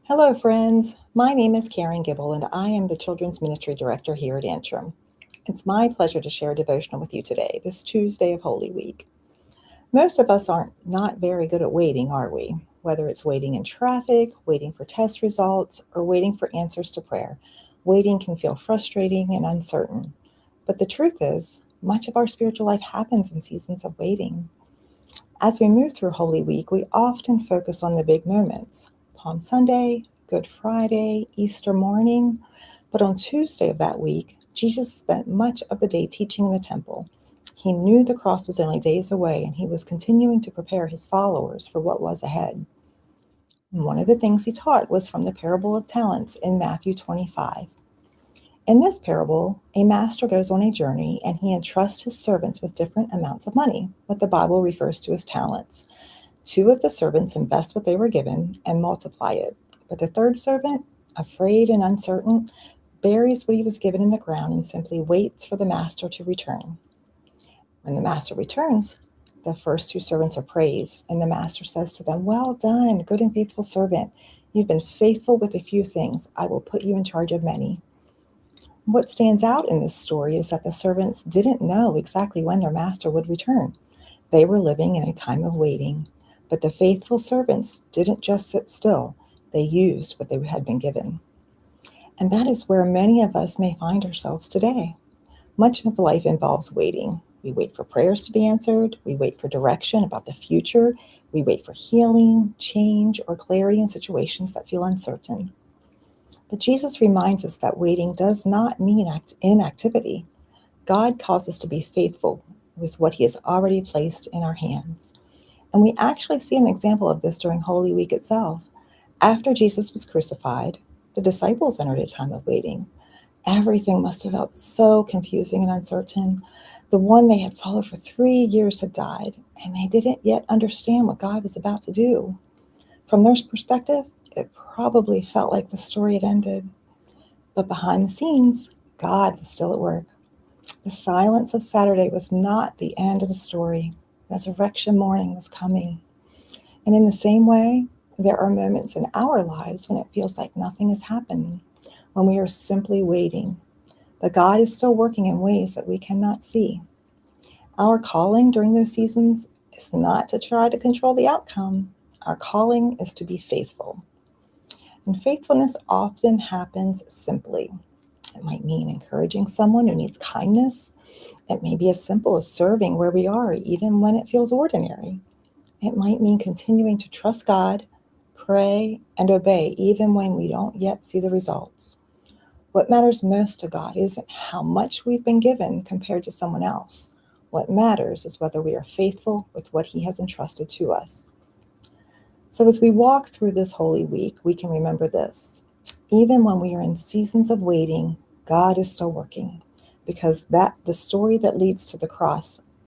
Hello, friends. My name is Karen Gibble, and I am the Children's Ministry Director here at Antrim. It's my pleasure to share a devotional with you today, this Tuesday of Holy Week. Most of us aren't not very good at waiting, are we? Whether it's waiting in traffic, waiting for test results, or waiting for answers to prayer, waiting can feel frustrating and uncertain. But the truth is, much of our spiritual life happens in seasons of waiting. As we move through Holy Week, we often focus on the big moments: Palm Sunday, Good Friday, Easter morning. But on Tuesday of that week, Jesus spent much of the day teaching in the temple. He knew the cross was only days away, and he was continuing to prepare his followers for what was ahead. And one of the things he taught was from the parable of talents in Matthew 25. In this parable, a master goes on a journey and he entrusts his servants with different amounts of money, what the Bible refers to as talents. Two of the servants invest what they were given and multiply it, but the third servant, afraid and uncertain, buries what he was given in the ground and simply waits for the master to return. When the master returns, the first two servants are praised, and the master says to them, "Well done, good and faithful servant. You've been faithful with a few things. I will put you in charge of many." What stands out in this story is that the servants didn't know exactly when their master would return. They were living in a time of waiting. But the faithful servants didn't just sit still, they used what they had been given. And that is where many of us may find ourselves today. Much of life involves waiting. We wait for prayers to be answered, we wait for direction about the future, we wait for healing, change, or clarity in situations that feel uncertain. But Jesus reminds us that waiting does not mean inactivity. God calls us to be faithful with what he has already placed in our hands. And we actually see an example of this during Holy Week itself. After Jesus was crucified, the disciples entered a time of waiting. Everything must have felt so confusing and uncertain. The one they had followed for 3 years had died, and they didn't yet understand what God was about to do. From their perspective, it probably felt like the story had ended. But behind the scenes, God was still at work. The silence of Saturday was not the end of the story. Resurrection morning was coming. And in the same way, there are moments in our lives when it feels like nothing is happening, when we are simply waiting. But God is still working in ways that we cannot see. Our calling during those seasons is not to try to control the outcome. Our calling is to be faithful. And faithfulness often happens simply. It might mean encouraging someone who needs kindness. It may be as simple as serving where we are, even when it feels ordinary. It might mean continuing to trust God, pray, and obey, even when we don't yet see the results. What matters most to God isn't how much we've been given compared to someone else. What matters is whether we are faithful with what he has entrusted to us. So as we walk through this Holy Week, we can remember this. Even when we are in seasons of waiting, God is still working, because the story that leads to the cross